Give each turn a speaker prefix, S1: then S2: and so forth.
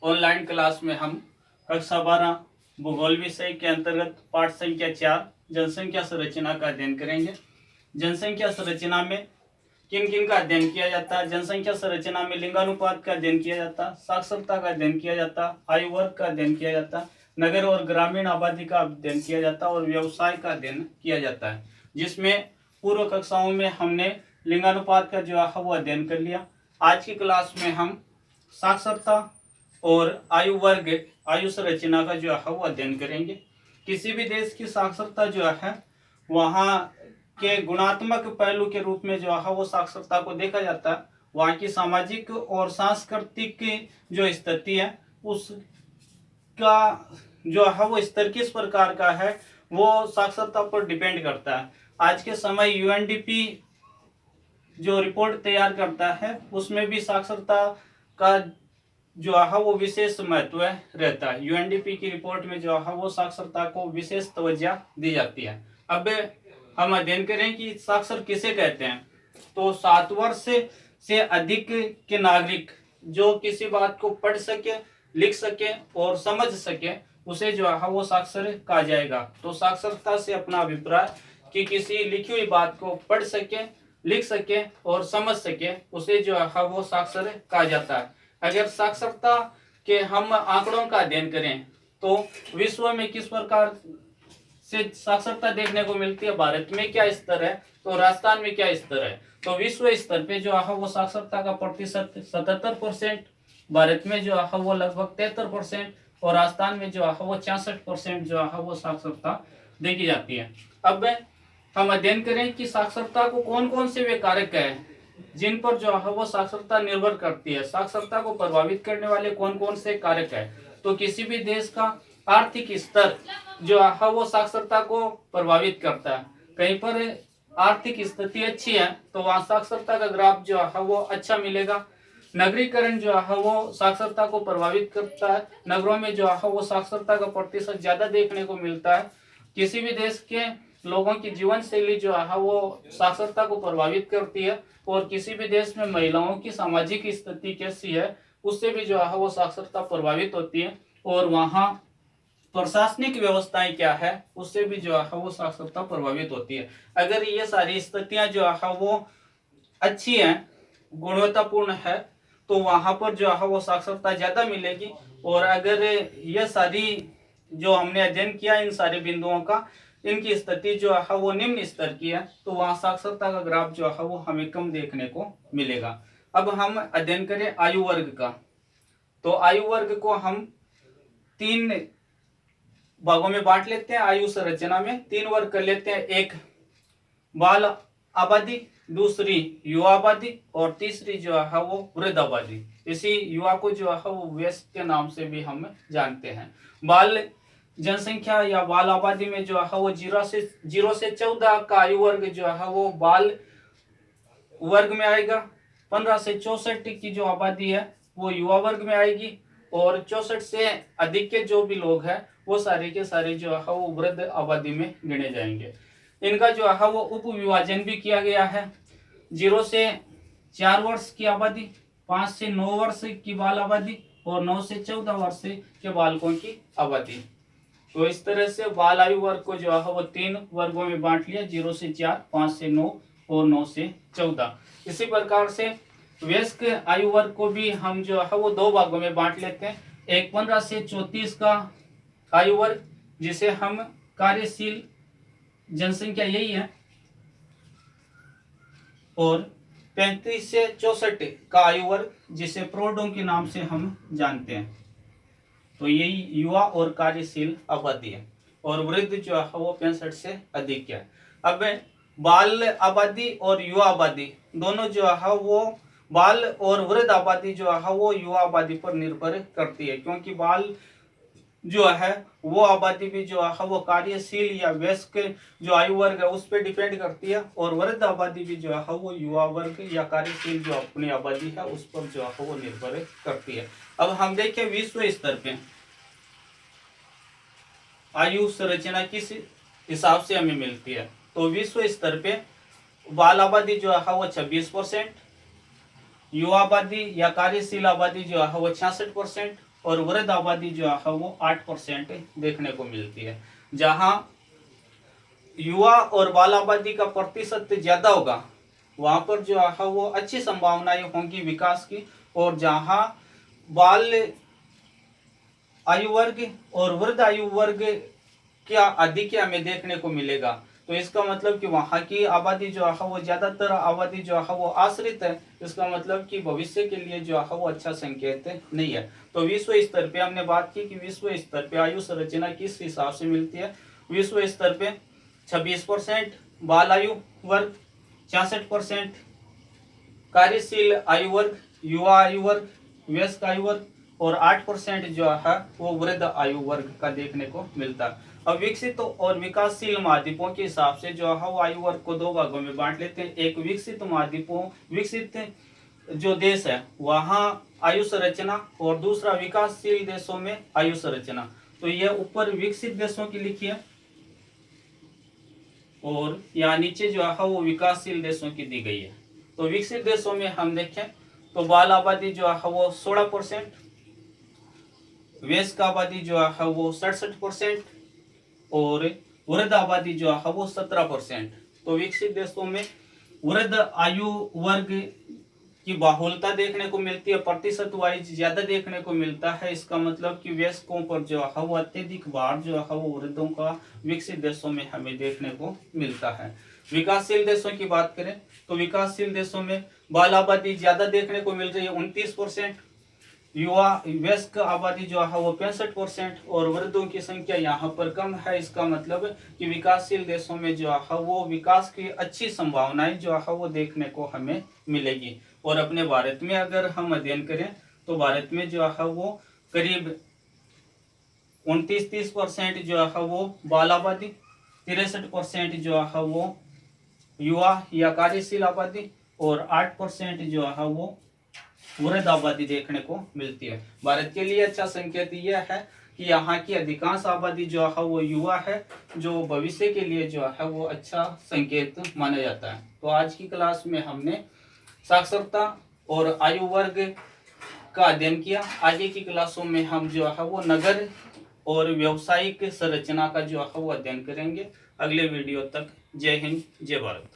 S1: Online class में हम कक्षा 12 भूगोल विषय के अंतर्गत पाठ संख्या 4 जनसंख्या संरचना का अध्ययन करेंगे। जनसंख्या संरचना में किन किन का अध्ययन किया जाता है। जनसंख्या संरचना में लिंगानुपात का अध्ययन किया जाता, साक्षरता का अध्ययन किया जाता, आयु वर्ग का अध्ययन किया जाता, नगर और ग्रामीण आबादी का अध्ययन किया जाता और व्यवसाय का अध्ययन किया जाता है। जिसमें पूर्व कक्षाओं में हमने लिंगानुपात का जो है वो अध्ययन कर लिया। आज की क्लास में हम साक्षरता और आयु वर्ग आयु संरचना का जो है वो अध्ययन करेंगे। किसी भी देश की साक्षरता जो है वहाँ के गुणात्मक पहलू के रूप में जो है वो साक्षरता को देखा जाता है। वहाँ की सामाजिक और सांस्कृतिक जो स्थिति है उसका जो है वो स्तर किस प्रकार का है वो साक्षरता पर डिपेंड करता है। आज के समय यूएनडीपी जो रिपोर्ट तैयार करता है उसमें भी साक्षरता का जो है वो विशेष महत्व रहता है। यूएनडीपी की रिपोर्ट में जो है वो साक्षरता को विशेष तवज्जो दी जाती है। अब हम अध्ययन करें कि साक्षर किसे कहते हैं। तो 7 वर्ष से अधिक के नागरिक जो किसी बात को पढ़ सके, लिख सके और समझ सके उसे जो है वो साक्षर कहा जाएगा। तो साक्षरता से अपना अभिप्राय कि किसी लिखी हुई बात को पढ़ सके, लिख सके और समझ सके उसे जो है वो साक्षर कहा जाता है। अगर साक्षरता के हम आंकड़ों का अध्ययन करें तो विश्व में किस प्रकार से साक्षरता देखने को मिलती है, भारत में क्या स्तर है तो राजस्थान में क्या स्तर है। तो विश्व स्तर पे जो है वो साक्षरता का प्रतिशत 77%, भारत में जो है वो लगभग 73% और राजस्थान में जो है वो 66% जो है वो साक्षरता देखी जाती है। अब हम अध्ययन करें कि साक्षरता को कौन कौन से वे कारक है जिन पर जो है वो साक्षरता निर्भर करती है। साक्षरता को प्रभावित करने वाले कौन कौन से कारक है। तो किसी भी देश का आर्थिक स्तर जो है वो साक्षरता को प्रभावित करता है। कहीं पर आर्थिक स्थिति अच्छी है तो वहाँ साक्षरता का ग्राफ जो है वो अच्छा मिलेगा। नगरीकरण जो है वो साक्षरता को प्रभावित करता है। नगरों में जो है वो साक्षरता का प्रतिशत ज्यादा देखने को मिलता है। किसी भी देश के लोगों की जीवन शैली जो है वो साक्षरता को प्रभावित करती है और किसी भी देश में महिलाओं की सामाजिक स्थिति कैसी है उससे भी जो है वो साक्षरता प्रभावित होती है और वहाँ प्रशासनिक व्यवस्थाएं क्या है उससे भी जो है वो साक्षरता प्रभावित होती है। अगर ये सारी स्थितियां जो है वो अच्छी हैं, गुणवत्तापूर्ण है तो वहां पर जो है वो साक्षरता ज्यादा मिलेगी। और अगर ये सारी जो हमने अध्ययन किया इन सारे बिंदुओं का इनकी स्थिति जो है वो निम्न स्तर की है तो वहाँ साक्षरता का ग्राफ जो है वो हमें कम देखने को मिलेगा। अब हम अध्ययन करें आयु वर्ग का। तो आयु वर्ग को हम 3 भागों में बांट लेते हैं। आयु संरचना में 3 वर्ग कर लेते हैं। एक बाल आबादी, दूसरी युवा आबादी और तीसरी जो है वो वृद्ध आबादी। इसी युवा को जो है वो वयस्क के नाम से भी हम जानते हैं। बाल जनसंख्या या बाल आबादी में जो है वो 0 से 14 का आयु वर्ग जो है वो बाल वर्ग में आएगा। 15 से 64 की जो आबादी है वो युवा वर्ग में आएगी और 64 से अधिक के जो भी लोग हैं वो सारे के सारे जो है वो वृद्ध आबादी में गिने जाएंगे। इनका जो है वो उप विभाजन भी किया गया है। 0 से 4 वर्ष की आबादी, 5 से 9 वर्ष की बाल आबादी और 9 से 14 वर्ष के बालकों की आबादी। तो इस तरह से बाल आयु वर्ग को जो है वो 3 वर्गों में बांट लिया, 0 से 4, 5 से 9 और 9 से 14। इसी प्रकार से वयस्क आयु वर्ग को भी हम जो है वो 2 भागों में बांट लेते हैं। एक 15 से 34 का आयु वर्ग जिसे हम कार्यशील जनसंख्या यही है और 35 से 64 का आयु वर्ग जिसे प्रौढ़ों के नाम से हम जानते हैं। तो यही युवा और कार्यशील आबादी है और वृद्ध जो है वो 65 से अधिक है। अब बाल आबादी और युवा आबादी दोनों जो है वो बाल और वृद्ध आबादी जो है वो युवा आबादी पर निर्भर करती है क्योंकि बाल जो है वो आबादी भी जो है वो कार्यशील या वयस्क जो आयु वर्ग है उस पर डिपेंड करती है और वृद्ध आबादी भी जो है वो युवा वर्ग या कार्यशील जो अपनी आबादी है उस पर जो है वो निर्भर करती है। अब हम देखें विश्व स्तर पे आयु संरचना किस हिसाब से हमें मिलती है। तो विश्व स्तर पे बाल आबादी जो है वो 26%, युवा आबादी या कार्यशील आबादी जो है वो 66% और वृद्ध आबादी जो है वो 8% देखने को मिलती है। जहां युवा और बाल आबादी का प्रतिशत ज्यादा होगा वहां पर जो है वो अच्छी संभावनाएं होंगी विकास की, और जहां बाल आयु वर्ग और वृद्ध आयु वर्ग क्या अधिक हमें देखने को मिलेगा, तो इसका मतलब कि वहां की आबादी जो है वो ज्यादातर आबादी जो है वो आश्रित है। इसका मतलब कि भविष्य के लिए जो है वो अच्छा संकेत नहीं है। तो विश्व स्तर पे हमने बात की कि विश्व स्तर पे आयु संरचना किस हिसाब से मिलती है। विश्व स्तर पे 26% बाल आयु वर्ग, 66% कार्यशील आयु वर्ग, युवा आयु वर्ग, वयस्क आयु वर्ग और 8% जो है वो वृद्ध आयु वर्ग का देखने को मिलता है। अब विकसित और विकासशील महाद्वीपों के हिसाब से जो है वो आयु वर्ग को दो भागों में बांट लेते हैं। एक विकसित जो देश है वहाँ आयु संरचना, और दूसरा विकासशील देशों में आयु संरचना। तो ये ऊपर विकसित देशों की लिखी है और यहाँ नीचे जो है वो विकासशील देशों की दी गई है। तो विकसित देशों में हम देखें तो बाल आबादी जो है वो 16%, वयस्क आबादी जो है वो 67% और वृद्ध आबादी जो है वो 17%। तो विकसित देशों में वृद्ध आयु वर्ग की बाहुलता देखने को मिलती है, प्रतिशत वाइज ज्यादा देखने को मिलता है। इसका मतलब कि वयस्कों पर जो है वो अत्यधिक भार जो है वो वृद्धों का विकसित देशों में हमें देखने को मिलता है। विकासशील देशों की बात करें तो विकासशील देशों में बाल आबादी ज्यादा देखने को मिल रही है 29%, युवा वयस्क आबादी जो है वो 65% और वृद्धों की संख्या यहाँ पर कम है। इसका मतलब कि विकासशील देशों में जो है वो विकास की अच्छी संभावनाएं जो है वो देखने को हमें मिलेगी। और अपने भारत में अगर हम अध्ययन करें तो भारत में जो है वो करीब 29-30% जो है वो बाल आबादी, 63% जो है वो युवा या कार्यशील आबादी और 8% जो है वो वृद्ध आबादी देखने को मिलती है। भारत के लिए अच्छा संकेत यह है कि यहाँ की अधिकांश आबादी जो है वो युवा है, जो भविष्य के लिए जो है वो अच्छा संकेत माना जाता है। तो आज की क्लास में हमने साक्षरता और आयु वर्ग का अध्ययन किया। आगे की क्लासों में हम जो है वो नगर और व्यावसायिक संरचना का जो है वो अध्ययन करेंगे। अगले वीडियो तक जय हिंद, जय भारत।